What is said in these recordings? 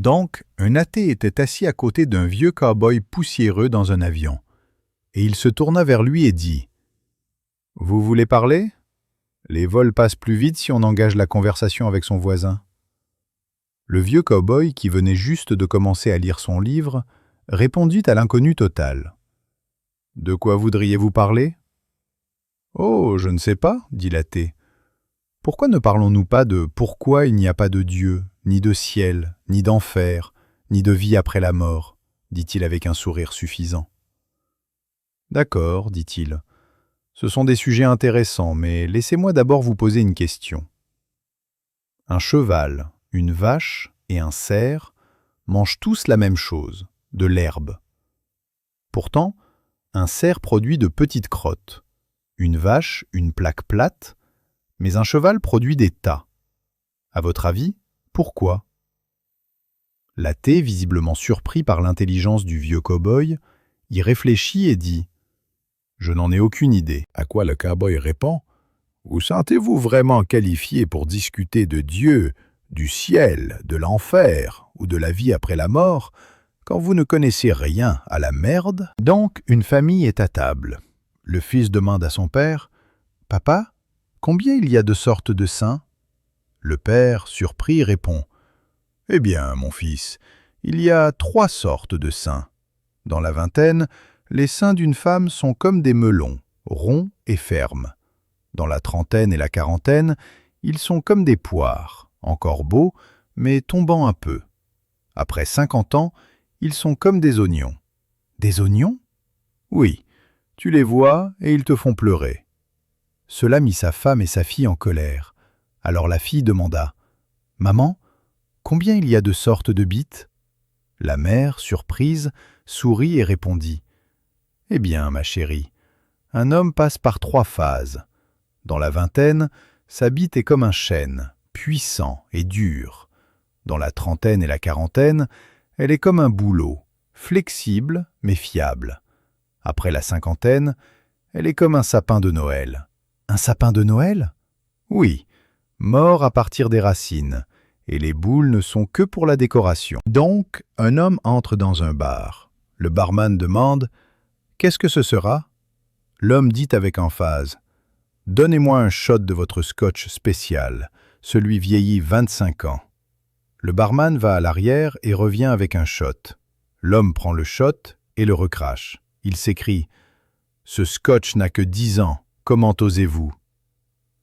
Donc, un athée était assis à côté d'un vieux cow-boy poussiéreux dans un avion, et il se tourna vers lui et dit « Vous voulez parler? Les vols passent plus vite si on engage la conversation avec son voisin. » Le vieux cow-boy, qui venait juste de commencer à lire son livre, répondit à l'inconnu total. « De quoi voudriez-vous parler? »« Oh, je ne sais pas, » dit l'athée. « Pourquoi ne parlons-nous pas de pourquoi il n'y a pas de Dieu, ni de ciel, ni d'enfer, ni de vie après la mort ?» dit-il avec un sourire suffisant. « D'accord, dit-il. Ce sont des sujets intéressants, mais laissez-moi d'abord vous poser une question. Un cheval, une vache et un cerf mangent tous la même chose, de l'herbe. Pourtant, un cerf produit de petites crottes, une vache une plaque plate, mais un cheval produit des tas. À votre avis, pourquoi? L'athée, visiblement surpris par l'intelligence du vieux cow-boy, y réfléchit et dit « Je n'en ai aucune idée. » À quoi le cow-boy répond « Vous sentez-vous vraiment qualifié pour discuter de Dieu, du ciel, de l'enfer ou de la vie après la mort quand vous ne connaissez rien à la merde ?» Donc, une famille est à table. Le fils demande à son père « Papa, combien il y a de sortes de saints ?» Le père, surpris, répond « Eh bien, mon fils, il y a 3 sortes de saints. Dans la vingtaine, les seins d'une femme sont comme des melons, ronds et fermes. Dans la trentaine et la quarantaine, ils sont comme des poires, encore beaux, mais tombant un peu. Après 50 ans, ils sont comme des oignons. Des oignons? Oui, tu les vois et ils te font pleurer. Cela mit sa femme et sa fille en colère. Alors la fille demanda « Maman, combien il y a de sortes de bites ?» La mère, surprise, sourit et répondit « Eh bien, ma chérie, un homme passe par 3 phases. Dans la vingtaine, sa bite est comme un chêne, puissant et dur. Dans la trentaine et la quarantaine, elle est comme un bouleau, flexible mais fiable. Après la cinquantaine, elle est comme un sapin de Noël. » Un sapin de Noël? Oui, mort à partir des racines, et les boules ne sont que pour la décoration. Donc, un homme entre dans un bar. Le barman demande « Qu'est-ce que ce sera ?» L'homme dit avec emphase « Donnez-moi un shot de votre scotch spécial, celui vieilli 25 ans. » Le barman va à l'arrière et revient avec un shot. L'homme prend le shot et le recrache. Il s'écrie « Ce scotch n'a que 10 ans, comment osez-vous »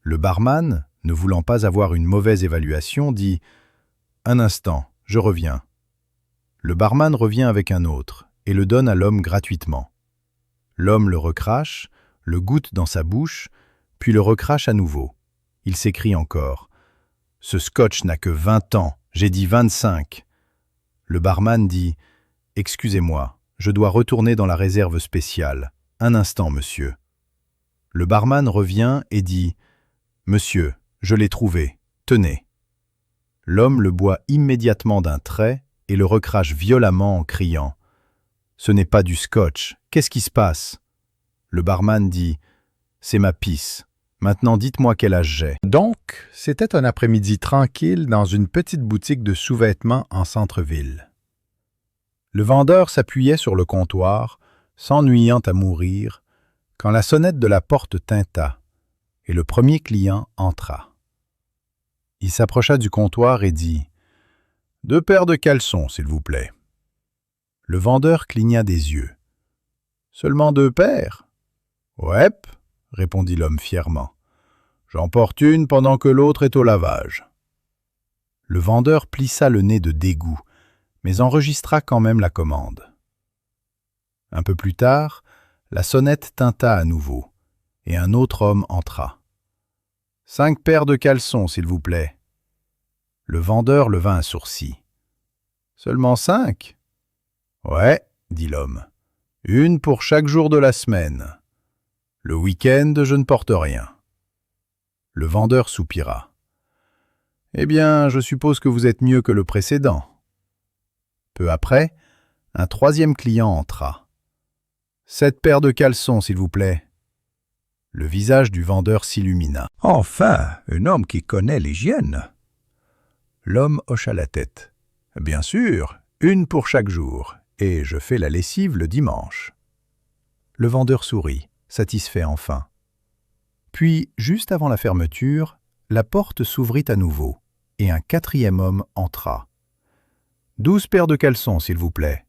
Le barman, ne voulant pas avoir une mauvaise évaluation, dit « Un instant, je reviens. » Le barman revient avec un autre et le donne à l'homme gratuitement. L'homme le recrache, le goûte dans sa bouche, puis le recrache à nouveau. Il s'écrie encore « Ce scotch n'a que 20 ans, j'ai dit 25. » Le barman dit « Excusez-moi, je dois retourner dans la réserve spéciale. Un instant, monsieur. » Le barman revient et dit « Monsieur, je l'ai trouvé, tenez. » L'homme le boit immédiatement d'un trait et le recrache violemment en criant « Ce n'est pas du scotch, qu'est-ce qui se passe ?» Le barman dit « C'est ma pisse. Maintenant dites-moi quel âge j'ai. » Donc, c'était un après-midi tranquille dans une petite boutique de sous-vêtements en centre-ville. Le vendeur s'appuyait sur le comptoir, s'ennuyant à mourir, quand la sonnette de la porte tinta et le premier client entra. Il s'approcha du comptoir et dit « 2 paires de caleçons, s'il vous plaît. » Le vendeur cligna des yeux. « Seulement 2 paires? »« Ouais, » répondit l'homme fièrement. « J'en porte une pendant que l'autre est au lavage. » Le vendeur plissa le nez de dégoût, mais enregistra quand même la commande. Un peu plus tard, la sonnette tinta à nouveau, et un autre homme entra. « 5 paires de caleçons, s'il vous plaît. » Le vendeur leva un sourcil. « Seulement 5 ? » « Ouais, » dit l'homme. « Une pour chaque jour de la semaine. Le week-end, je ne porte rien. » Le vendeur soupira. « Eh bien, je suppose que vous êtes mieux que le précédent. » Peu après, un 3e client entra. « 7 paires de caleçons, s'il vous plaît. » Le visage du vendeur s'illumina. « Enfin, un homme qui connaît l'hygiène. » L'homme hocha la tête. « Bien sûr, une pour chaque jour, et je fais la lessive le dimanche. Le vendeur sourit, satisfait enfin. Puis, juste avant la fermeture, la porte s'ouvrit à nouveau, et un quatrième homme entra. 12 paires de caleçons, s'il vous plaît.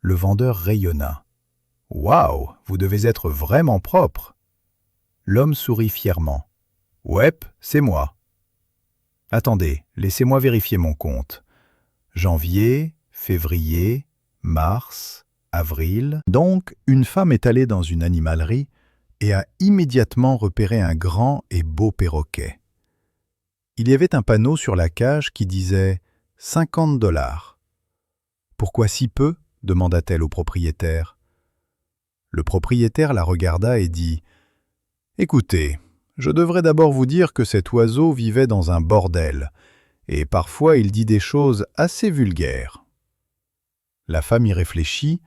Le vendeur rayonna. Waouh, vous devez être vraiment propre. L'homme sourit fièrement. Ouais, c'est moi. Attendez, laissez-moi vérifier mon compte. Janvier, février, mars, avril. Donc, une femme est allée dans une animalerie et a immédiatement repéré un grand et beau perroquet. Il y avait un panneau sur la cage qui disait « 50 $. Pourquoi si peu ? Demanda-t-elle au propriétaire. Le propriétaire la regarda et dit « Écoutez, je devrais d'abord vous dire que cet oiseau vivait dans un bordel, et parfois il dit des choses assez vulgaires. » La femme y réfléchit,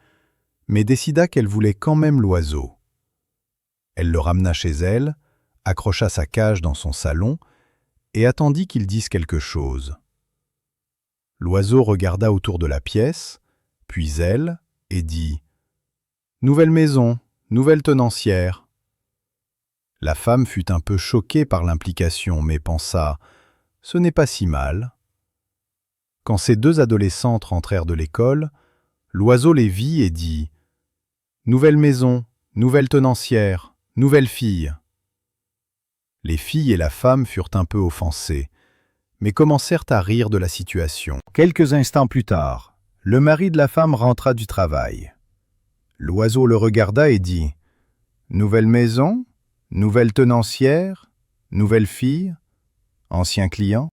mais décida qu'elle voulait quand même l'oiseau. Elle le ramena chez elle, accrocha sa cage dans son salon et attendit qu'il dise quelque chose. L'oiseau regarda autour de la pièce, puis elle, et dit « Nouvelle maison, nouvelle tenancière. » La femme fut un peu choquée par l'implication, mais pensa « Ce n'est pas si mal. » Quand ces deux adolescentes rentrèrent de l'école, l'oiseau les vit et dit « Nouvelle maison, nouvelle tenancière, nouvelle fille. » Les filles et la femme furent un peu offensées, mais commencèrent à rire de la situation. Quelques instants plus tard, le mari de la femme rentra du travail. L'oiseau le regarda et dit « Nouvelle maison, nouvelle tenancière, nouvelle fille, ancien client. »